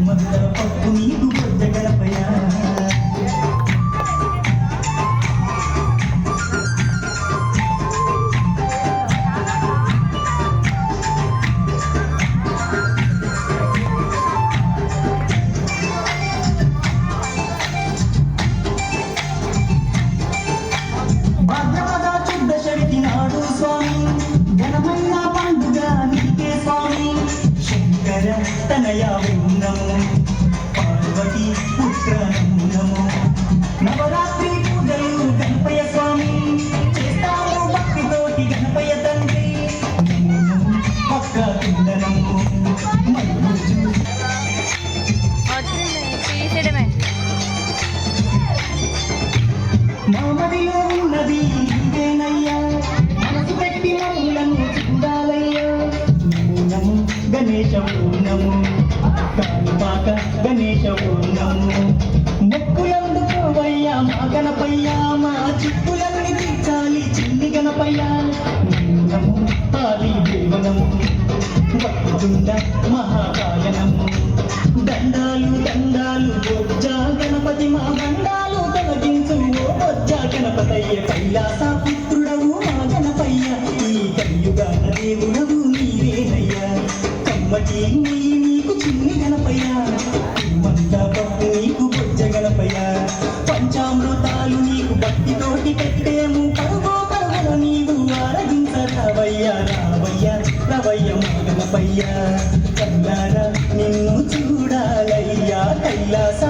మందర పప్పు నీకు బొజ్జ గణపయ్య తనయా నమో పార్వతీ పుత్ర నమో నవరాత్రి పూజలు గణపయ్య స్వామి చేస్తాము భక్తితోటి గణపయ్య తండ్రి పక్క కిందనము మామదిలో ఉన్నది ఇంకేనయ్యా మనసు పెట్టి మమ్ములను చూడాలయ్యా నమో గణేశ నమో కాళిపాక గణేశ నమో మొక్కులందుకోవయ్యా మా గణపయ్య మా చిక్కులన్నీ తీర్చాలి చిన్ని గణపయ్య నమో ఆది దేవనము వక్తుండ మహాకాయనము దండాలు దండాలు బొజ్జ గణపతి మా దండాలు తొలగించు ఓ బొజ్జ గణపతయ్య కైలాస పుత్రుడవు మా గణపయ్య ఈ కలియుగాన దేవుడవు నీవేనయ్యా కమ్మటి నెయ్యి నీకు చిన్ని గణపయ్య మంద పప్పు నీకు బొజ్జ గణపయ్య పంచామృతాలు నీకు భక్తితోటి పెట్టేము పరుగో పరుగుల నీవు ఆరగించరావయ్యా రావయ్యా రవయ్య మా గణపయ్య కల్లారా నిన్ను చూడాలయ్యా కైలాస